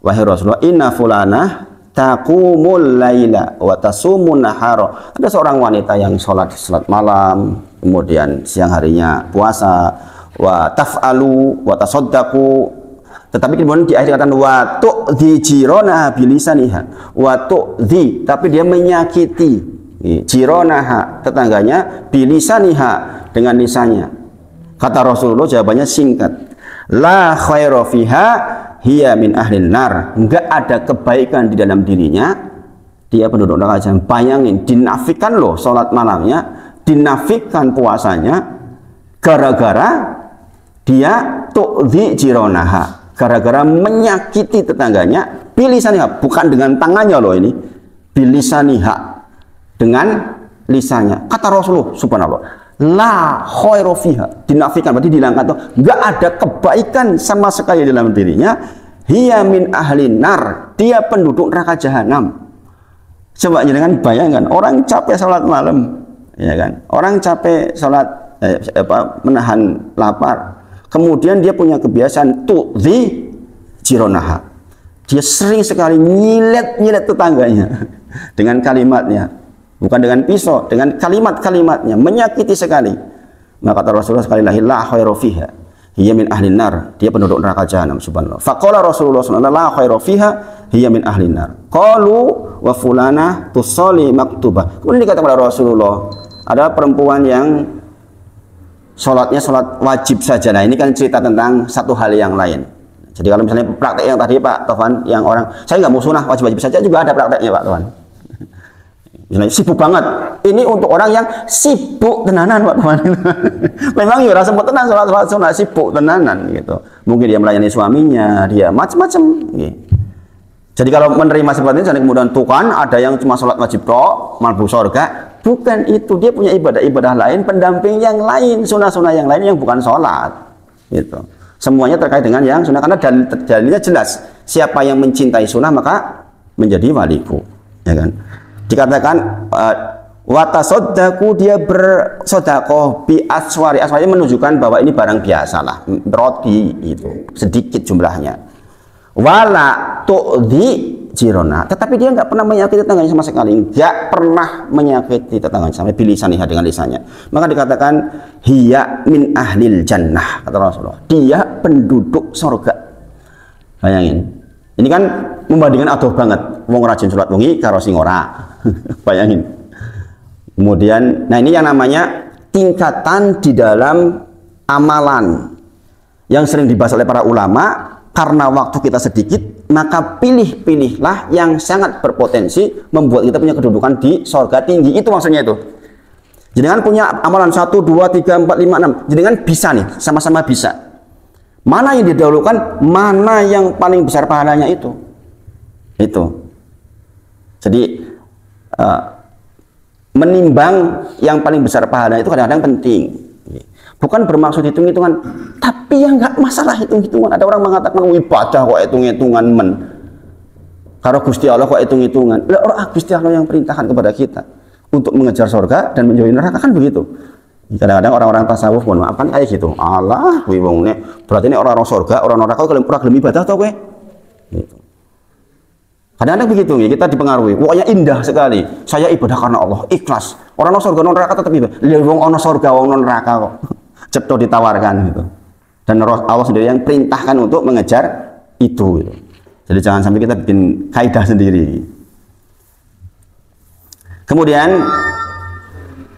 wahai Rasulullah, inna fulanah taqumul laila wa tasumun nahara. Ada seorang wanita yang salat malam, kemudian siang harinya puasa, wa taf'alu wa tasaddaqu. Tetapi kemudian di akhir kata wa tu'dhi jirana bilisaniha, wa tu'dhi, tapi dia menyakiti jironaha, tetangganya, bilisaniha, dengan lisannya. Kata Rasulullah, jawabannya singkat, la khairu fiha hiya min ahlin nar. Enggak ada kebaikan di dalam dirinya, dia penduduk neraka. Bayangin, dinafikan loh sholat malamnya, dinafikan puasanya, gara-gara dia tu'dhi jironaha, gara-gara menyakiti tetangganya, bilisaniha, bukan dengan tangannya loh ini, bilisaniha, dengan lisannya. Kata Rasulullah, subhanallah, la khairu fiha, dinafikan, berarti dilangkan tuh enggak ada kebaikan sama sekali dalam dirinya, hiya min ahlin nar, dia penduduk neraka jahanam. Coba jangan bayangkan, orang capek salat malam, ya kan, orang capek salat menahan lapar, kemudian dia punya kebiasaan tu'dhi jironaha, dia sering sekali nyilet tetangganya dengan kalimatnya, bukan dengan pisau, dengan kalimat-kalimatnya, menyakiti sekali. Maka kata Rasulullah sekali lagi, la khairu fiha hiya min ahlin nar, dia penduduk neraka jahanam. Subhanallah. Faqala Rasulullah sallallahu alaihi wasallam, la khairu fiha hiya min ahlin nar. Qalu wa fulana tusalli maktubah. Kemudian dikatakan kepada Rasulullah, ada perempuan yang sholatnya sholat wajib saja. Nah, ini kan cerita tentang satu hal yang lain. Jadi kalau misalnya praktek yang tadi Pak Tovan, yang orang saya nggak mau sunah wajib-wajib saja, juga ada prakteknya Pak Tovan. Misalnya sibuk banget, ini untuk orang yang sibuk tenanan Pak Tuhan. Memang ya rasa sempat tenan sholat sunat, sibuk tenanan gitu. Mungkin dia melayani suaminya, dia macam-macam gitu. Jadi kalau menerima seperti ini, kemudian tuh kan ada yang cuma sholat wajib tok, malbu surga. Bukan itu, dia punya ibadah-ibadah lain, pendamping yang lain, sunah-sunah yang lain yang bukan sholat gitu. Semuanya terkait dengan yang sunnah, karena dalilnya jelas, siapa yang mencintai sunnah maka menjadi waliku, ya kan. Dikatakan watasodaku, dia bersodakoh bi aswari, aswari menunjukkan bahwa ini barang biasa lah, roti itu sedikit jumlahnya. Wala tu'dhi jirona, tetapi dia nggak pernah menyakiti tetangganya sama sekali, nggak pernah menyakiti tetangganya sampai bilisaniha dengan lisannya. Maka dikatakan hiya min ahlil jannah, kata Rasulullah, dia penduduk surga. Bayangin, ini kan membandingkan adoh banget, wong rajin sholat wengi karo sing ora. Bayangin. Kemudian, nah ini yang namanya tingkatan di dalam amalan yang sering dibahas oleh para ulama. Karena waktu kita sedikit, maka pilih-pilihlah yang sangat berpotensi membuat kita punya kedudukan di surga tinggi. Itu maksudnya itu. Jenengan punya amalan 1, 2, 3, 4, 5, 6. Jenengan bisa nih, sama-sama bisa. Mana yang didahulukan, mana yang paling besar pahalanya itu. Itu. Jadi menimbang yang paling besar pahalanya itu kadang-kadang penting. Bukan bermaksud hitung-hitungan, tapi yang nggak masalah hitung-hitungan. Ada orang mengatakan ibadah kok hitung-hitungan men. Kalau Gusti Allah kok hitung-hitungan. Lah orang Gusti Allah yang perintahkan kepada kita untuk mengejar surga dan menjauhi neraka, kan begitu. Kadang-kadang orang-orang tasawuf mohon maaf kan kayak gitu. Allah, kuwi wong berarti ini orang-orang surga, orang neraka kalau ora gelem ibadah to kowe. Gitu. Kadang-kadang begitu ya, kita dipengaruhi. Pokoknya indah sekali. Saya ibadah karena Allah, ikhlas. Orang surga, non neraka tetap ibadah. Lihat wong ono surga, wong non neraka kok. Cepto ditawarkan gitu. Dan Allah sendiri yang perintahkan untuk mengejar itu gitu. Jadi jangan sampai kita bikin kaidah sendiri. Kemudian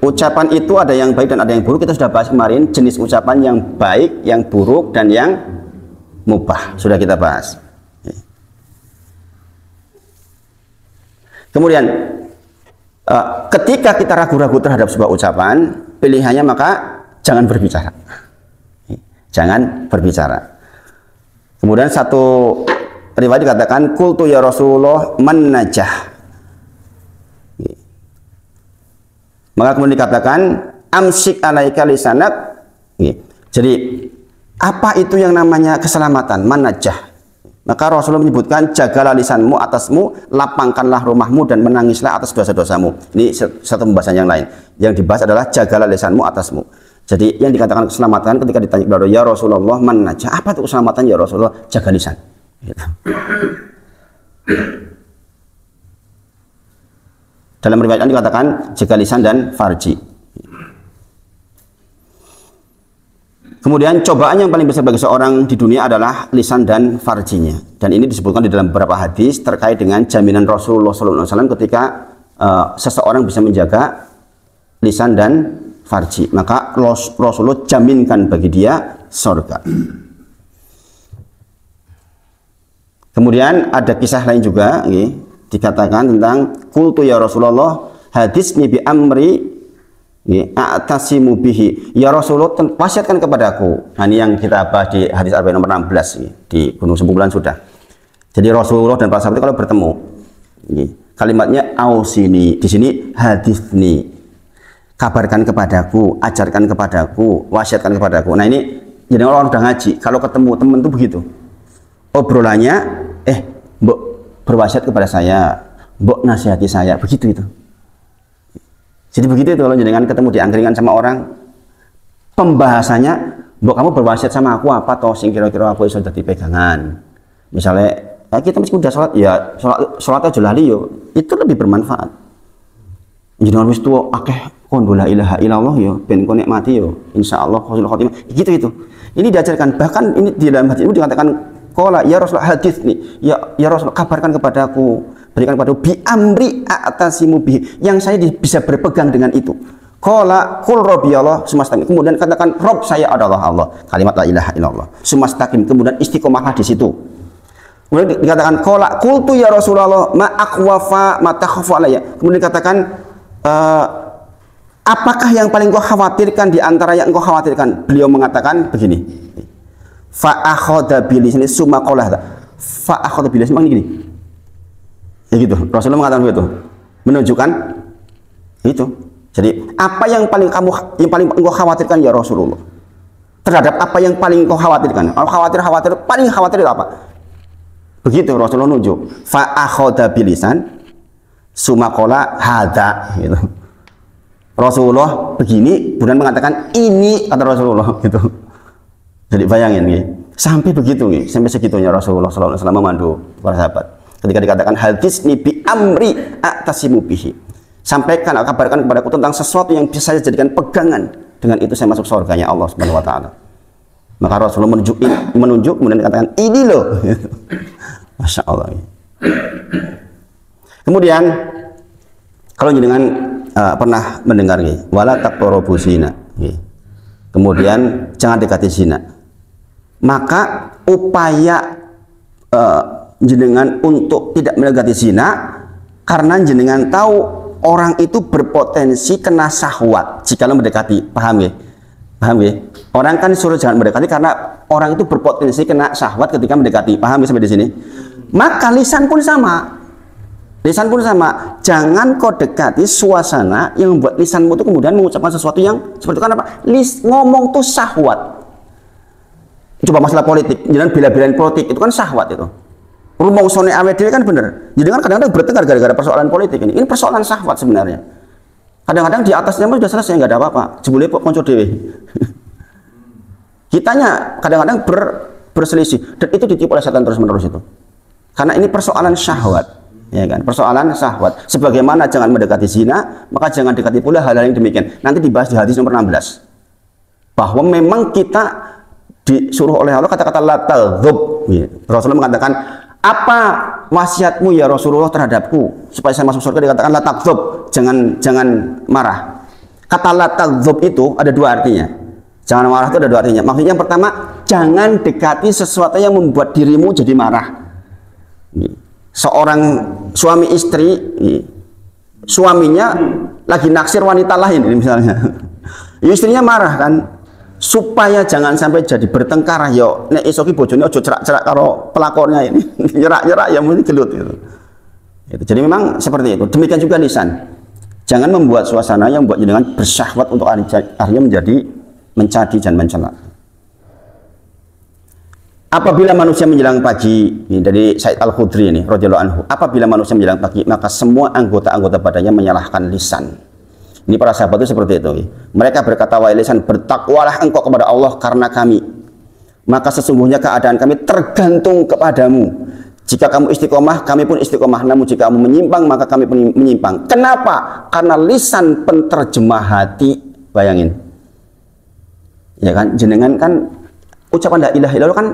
ucapan itu ada yang baik dan ada yang buruk. Kita sudah bahas kemarin jenis ucapan yang baik, yang buruk, dan yang mubah. Sudah kita bahas. Kemudian ketika kita ragu-ragu terhadap sebuah ucapan, pilihannya maka jangan berbicara. Jangan berbicara. Kemudian satu riwayat dikatakan qultu ya Rasulullah man najah. Maka kemudian dikatakan amsik alaika lisanak. Jadi apa itu yang namanya keselamatan? Man najah. Maka Rasulullah menyebutkan jagalah lisanmu atasmu, lapangkanlah rumahmu dan menangislah atas dosa-dosamu. Ini satu pembahasan yang lain. Yang dibahas adalah jagalah lisanmu atasmu. Jadi yang dikatakan keselamatan ketika ditanya kepada ya Rasulullah man najah, apa itu keselamatan ya Rasulullah? Jaga lisan. Gitu. Dalam riwayat dikatakan jaga lisan dan farji. Kemudian cobaan yang paling besar bagi seorang di dunia adalah lisan dan farjinya. Dan ini disebutkan di dalam beberapa hadis terkait dengan jaminan Rasulullah SAW ketika seseorang bisa menjaga lisan dan farji. Maka Rasulullah jaminkan bagi dia surga. Kemudian ada kisah lain juga, dikatakan tentang qultu ya Rasulullah hadisni bi amri a'tasimu bihi ya Rasulullah, wasiatkan kepadaku. Nah, ini yang kita bahas di hadis Arba'in nomor 16 di Gunung Sembulan sudah. Jadi Rasulullah dan para sahabat kalau bertemu, kalimatnya ausini, di sini hadisni, kabarkan kepadaku, ajarkan kepadaku, wasiatkan kepadaku. Nah ini jadi orang udah ngaji, kalau ketemu teman tuh begitu, obrolannya mbok berwasiat kepada saya, mbok nasihati saya, begitu itu. Jadi begitu itu kalau jenengan ketemu di angkringan sama orang, pembahasannya, mbok kamu berwasiat sama aku apa toh sing kira-kira aku iso dadi pegangan. Misalnya kita mesti udah sholat, ya sholat aja lali yo, itu lebih bermanfaat. Jenengan wis tuwa akeh kondo la ilaha illallah yo, ben konek mati yo, insyaallah husnul khotimah. Gitu itu. Ini diajarkan, bahkan ini di dalam hadis ini dikatakan qala ya Rasulullah hadis nih, ya Rasul kabarkan kepadaku, berikan kepadaku bi amri a'tasimu bihi, yang saya bisa berpegang dengan itu. Qala qul rabbi Allah sumastaqim, kemudian katakan Rob saya adalah Allah, kalimat la ilaha illallah, sumastaqim, kemudian istiqomahlah di situ. Kemudian dikatakan qala qultu ya Rasulullah ma aqwafa ma takhafu alayya, kemudian dikatakan apakah yang paling kau khawatirkan di antara yang kau khawatirkan? Beliau mengatakan begini, fa akhadha bilisani summa qala fa akhadha bilisani, memang gini. Ya gitu, Rasulullah mengatakan begitu, menunjukkan itu. Jadi apa yang paling engkau khawatirkan ya Rasulullah? Terhadap apa yang paling engkau khawatirkan? Kalau khawatir paling khawatir itu apa? Begitu Rasulullah nunjuk. Fa akhadha bilisan summa qala hada, gitu. Rasulullah begini, kemudian mengatakan ini, kata Rasulullah gitu. Jadi bayangin nih, sampai begitu nih, sampai segitunya Rasulullah SAW memandu para sahabat. Ketika dikatakan haditsni bi amri a'tasimu bihi. Sampaikan, kabarkan kepadaku tentang sesuatu yang bisa saya jadikan pegangan. Dengan itu saya masuk surganya Allah Subhanahu wa taala. Maka Rasulullah menunjuk kemudian dikatakan ini loh. Masya Allah. Kemudian kalau jenengan pernah mendengar wala taqrabu zina. Kemudian jangan dekati zina. Maka upaya jenengan untuk tidak mendekati zina karena jenengan tahu orang itu berpotensi kena syahwat jika mendekati. Paham ya? Paham ya? Orang kan suruh jangan mendekati karena orang itu berpotensi kena syahwat ketika mendekati. Paham ya sampai di sini? Maka lisan pun sama. Lisan pun sama. Jangan kau dekati suasana yang membuat lisanmu itu kemudian mengucapkan sesuatu yang seperti itu. Kenapa? Ngomong tuh syahwat. Coba masalah politik, jangan bela-belain politik, itu kan syahwat itu. Rumong sone awet dhewe kan bener. Jadi kan kadang-kadang bertengkar gara-gara persoalan politik ini. Ini persoalan syahwat sebenarnya. Kadang-kadang di atasnya sudah selesai, nggak ada apa-apa. Jebule kok konco dhewe. Kitanya kadang-kadang berselisih dan itu ditipu oleh setan terus-menerus itu. Karena ini persoalan syahwat, ya kan? Persoalan syahwat. Sebagaimana jangan mendekati zina, maka jangan dekati pula hal-hal yang demikian. Nanti dibahas di hadis nomor 16. Bahwa memang kita disuruh oleh Allah kata-kata la taghdab. Rasulullah mengatakan, apa wasiatmu ya Rasulullah terhadapku supaya saya masuk surga? Dikatakan la taghdab, jangan marah. Kata la taghdab itu ada dua artinya. Jangan marah itu ada dua artinya. Maksudnya yang pertama, jangan dekati sesuatu yang membuat dirimu jadi marah. Seorang suami istri, suaminya lagi naksir wanita lain misalnya. Istrinya marah kan, supaya jangan sampai jadi bertengkar. Yo nek isoki bojone ojo cerak-cerak karo pelakonnya ini. Nyerak-nyerak ya mesti gelut itu. Jadi memang seperti itu. Demikian juga lisan. Jangan membuat suasana yang membuat jenengan bersyahwat untuk akhirnya menjadi dan mencela. Apabila manusia menjelang pagi, ini dari Said Al-Khudri ini radhiyallahu anhu, apabila manusia menjelang pagi, maka semua anggota-anggota badannya menyalahkan lisan. Ini para sahabat itu seperti itu. Mereka berkata, wahai lisan, bertakwalah engkau kepada Allah karena kami. Maka sesungguhnya keadaan kami tergantung kepadamu. Jika kamu istiqomah, kami pun istiqomah. Namun jika kamu menyimpang, maka kami pun menyimpang. Kenapa? Karena lisan penterjemah hati. Bayangin. Ya kan, jenengan kan ucapan la ilaha illallah kan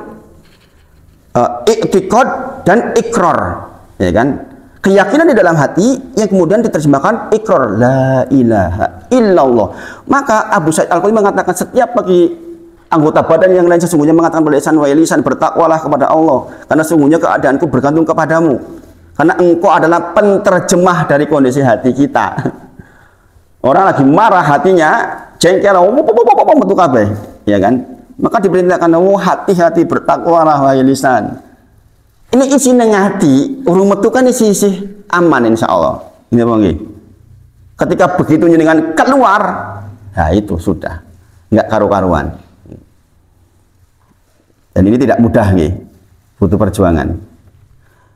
i'tiqad dan ikrar. Ya kan? Keyakinan di dalam hati yang kemudian diterjemahkan ikrar la ilaha illallah. Maka Abu Sa'id Al-Khudri mengatakan setiap bagi anggota badan yang lain sesungguhnya mengatakan pada lisan, wahai lisan, bertakwalah kepada Allah karena sesungguhnya keadaanku bergantung kepadamu. Karena engkau adalah penterjemah dari kondisi hati kita. Orang lagi marah hatinya, jengkel, metu kabeh, ya kan? Maka diperintahkan, hati-hati bertakwalah wahai lisan. Ini isi nang hati, urung metu kan isi aman insya Allah. Ini apa nggih? Ketika begitu dengan keluar, nah itu sudah nggak karu-karuan. Dan ini tidak mudah nggih, butuh perjuangan.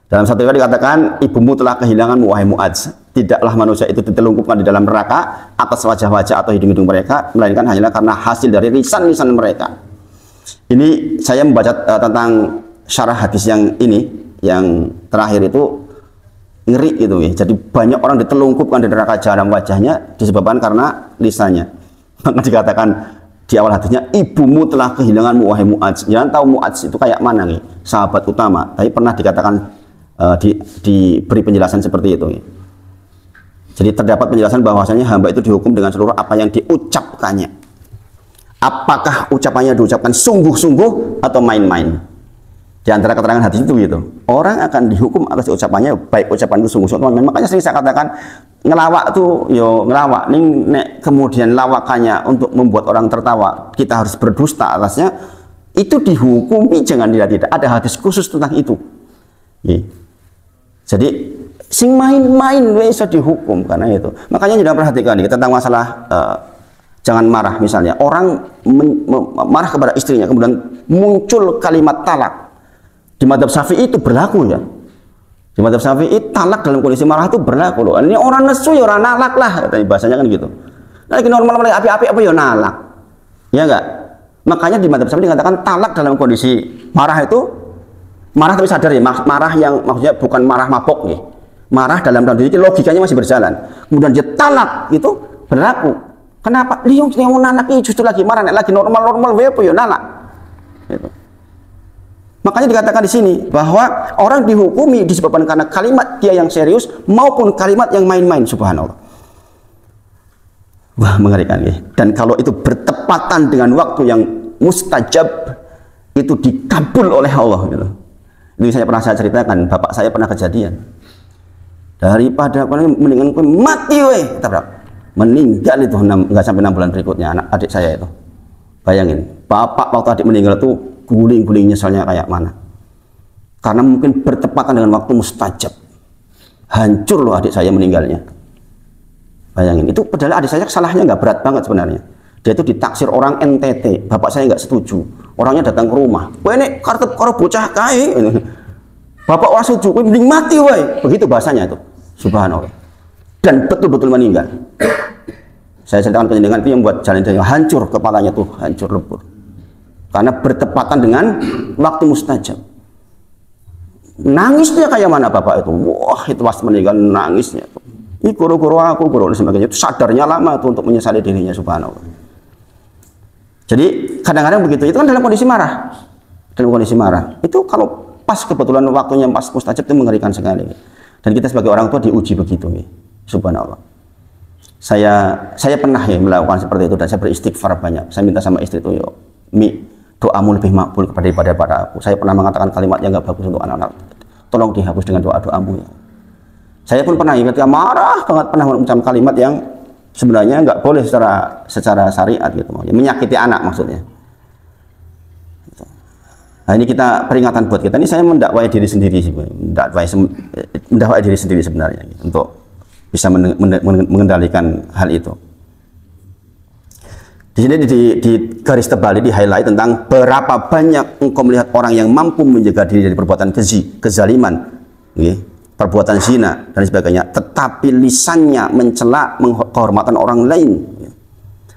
Dalam satu riwayat dikatakan, ibumu telah kehilanganmu wahai Mu'adz. Tidaklah manusia itu ditelungkupkan di dalam neraka atas wajah-wajah atau hidung-hidung mereka, melainkan hanyalah karena hasil dari lisan-lisan mereka. Ini saya membaca tentang syarah hadis yang ini, yang terakhir itu ngeri gitu ya. Jadi banyak orang ditelungkupkan di neraka jahanam wajahnya disebabkan karena lisannya. Maka dikatakan di awal hadisnya, ibumu telah kehilanganmu wahai Mu'adz. Jangan tahu Mu'adz itu kayak mana nih, sahabat utama. Tapi pernah dikatakan diberi penjelasan seperti itu. Jadi terdapat penjelasan bahwasanya hamba itu dihukum dengan seluruh apa yang diucapkannya. Apakah ucapannya diucapkan sungguh-sungguh atau main-main? Di antara keterangan hadis itu gitu. Orang akan dihukum atas ucapannya, baik ucapan itu sungguh-sungguh atau main-main. Makanya sering saya katakan ngelawak tuh yo ngelawak nih, kemudian lawakannya untuk membuat orang tertawa, kita harus berdusta atasnya, itu dihukumi. Jangan tidak ada hadis khusus tentang itu. Jadi sing main-main bisa dihukum karena itu. Makanya jangan perhatikan nih tentang masalah jangan marah. Misalnya orang marah kepada istrinya, kemudian muncul kalimat talak. Di madzhab Syafi'i itu berlaku ya. Di madzhab Syafi'i talak dalam kondisi marah itu berlaku loh. Ini orang nesu ya orang nalak lah, katanya bahasanya kan gitu. Nah, lagi normal api-api apa ya nalak. Ya enggak? Makanya di madzhab Syafi'i dikatakan talak dalam kondisi marah itu Marah tapi sadar ya, marah yang maksudnya bukan marah mabok ya. Marah dalam diri logikanya masih berjalan. Kemudian dia talak itu berlaku. Kenapa? Liung anak ini justru lagi marah, lagi normal wepo yo nalak. Gitu. Makanya dikatakan di sini bahwa orang dihukumi disebabkan karena kalimat dia yang serius maupun kalimat yang main-main, subhanallah. Wah, mengerikan ya. Dan kalau itu bertepatan dengan waktu yang mustajab, itu dikabul oleh Allah gitu. Ini saya pernah saya ceritakan, bapak saya pernah kejadian. Daripada mendingan mati weh, meninggal itu nggak sampai 6 bulan berikutnya adik saya itu. Bayangin, bapak waktu adik meninggal itu guling-guling nyesalnya kayak mana. Karena mungkin bertepatan dengan waktu mustajab. Hancur loh adik saya meninggalnya. Bayangin, itu padahal adik saya salahnya nggak berat banget sebenarnya. Dia itu ditaksir orang NTT, bapak saya nggak setuju. Orangnya datang ke rumah, wah ini kartu karo bocah kae. Bapak wah setuju, mending mati woi. Begitu bahasanya itu, subhanallah. Dan betul-betul meninggal. Saya ceritakan penjenengan itu yang buat jalan dia hancur kepalanya tuh, hancur lebur. Karena bertepatan dengan waktu mustajab. Nangisnya kayak mana bapak itu? Wah, itu pas meninggal nangisnya. Ini guru-guru aku, guru dan sebagainya. Itu sadarnya lama tuh untuk menyesali dirinya, subhanallah. Jadi kadang-kadang begitu. Itu kan dalam kondisi marah. Dalam kondisi marah. Itu kalau pas kebetulan waktunya pas mustajab itu mengerikan sekali. Dan kita sebagai orang tua diuji begitu, subhanallah. Saya pernah ya melakukan seperti itu dan saya beristighfar banyak. Saya minta sama istri itu, yo, Mi, doamu lebih makbul daripada aku. Saya pernah mengatakan kalimat yang nggak bagus untuk anak-anak. Tolong dihapus dengan doa-doamu ya. Saya pun pernah ketika marah banget pernah mengucapkan kalimat yang sebenarnya nggak boleh secara syariat gitu, menyakiti anak maksudnya. Nah ini kita peringatan buat kita. Ini saya mendakwai diri sendiri sih, mendakwai diri sendiri sebenarnya gitu, untuk bisa mengendalikan hal itu. Di sini di garis tebal di highlight tentang berapa banyak engkau melihat orang yang mampu menjaga diri dari perbuatan keji, kezaliman, perbuatan zina dan sebagainya, tetapi lisannya mencela kehormatan orang lain.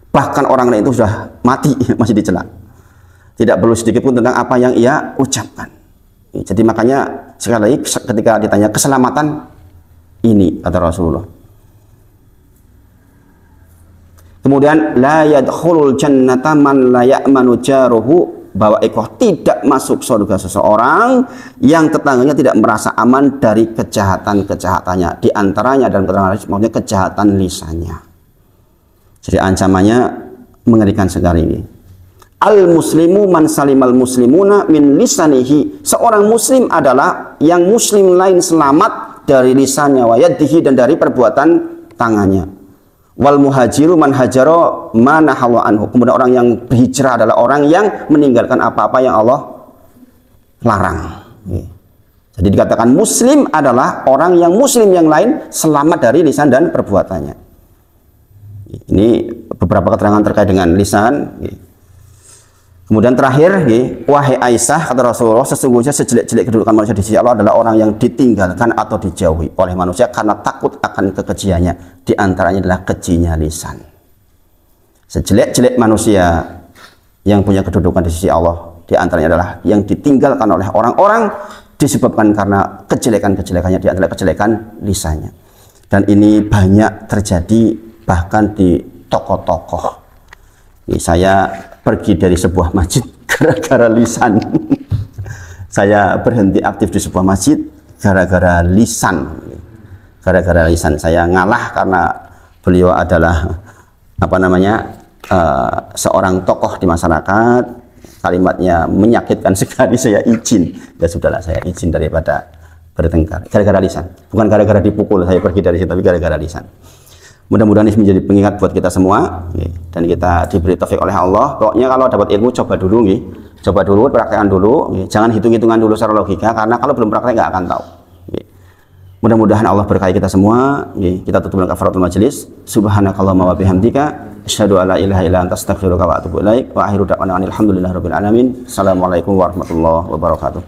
Bahkan orang lain itu sudah mati masih dicela. Tidak perlu sedikit pun tentang apa yang ia ucapkan. Jadi makanya sekali lagi ketika ditanya keselamatan ini kata Rasulullah. Kemudian la yadkhulul jannata man la ya'manu jaruhu, bahwa tidak masuk surga seseorang yang tetangganya tidak merasa aman dari kejahatan-kejahatannya. Di antaranya dalam keterangan maksudnya kejahatan lisannya. Jadi ancamannya mengerikan sekali ini. Al muslimu man salimal muslimuna min lisanihi. Seorang muslim adalah yang muslim lain selamat dari lisannya, wa yadihi, dan dari perbuatan tangannya. Wal muhajiru man hajaro mana hawa anhu. Kemudian orang yang berhijrah adalah orang yang meninggalkan apa-apa yang Allah larang. Jadi dikatakan muslim adalah orang yang muslim yang lain selamat dari lisan dan perbuatannya. Ini beberapa keterangan terkait dengan lisan. Kemudian terakhir, wahai Aisyah, kata Rasulullah, sesungguhnya sejelek-jelek kedudukan manusia di sisi Allah adalah orang yang ditinggalkan atau dijauhi oleh manusia karena takut akan kekejiannya. Di antaranya adalah kejinya lisan. Sejelek-jelek manusia yang punya kedudukan di sisi Allah, di antaranya adalah yang ditinggalkan oleh orang-orang disebabkan karena kejelekan-kejelekannya, di antara kejelekan lisannya. Dan ini banyak terjadi bahkan di tokoh-tokoh. Saya pergi dari sebuah masjid gara-gara lisan. Saya berhenti aktif di sebuah masjid gara-gara lisan. Gara-gara lisan saya ngalah karena beliau adalah seorang tokoh di masyarakat. Kalimatnya menyakitkan sekali, saya izin. Ya sudahlah, saya izin daripada bertengkar. Gara-gara lisan, bukan gara-gara dipukul saya pergi dari situ, tapi gara-gara lisan. Mudah-mudahan ini menjadi pengingat buat kita semua, dan kita diberi taufik oleh Allah. Pokoknya kalau dapat ilmu coba dulu, praktekkan dulu, jangan hitung-hitungan dulu secara logika, karena kalau belum praktek nggak akan tahu. Mudah-mudahan Allah berkahi kita semua. Kita tutup dengan kafaratul majelis. Subhanakallahumma wa bihamdika, asyhadu an la ilaha illa anta, astaghfiruka wa atubu ilaik. Wa akhiru da'wana alhamdulillahirabbil alamin. Assalamualaikum warahmatullahi wabarakatuh.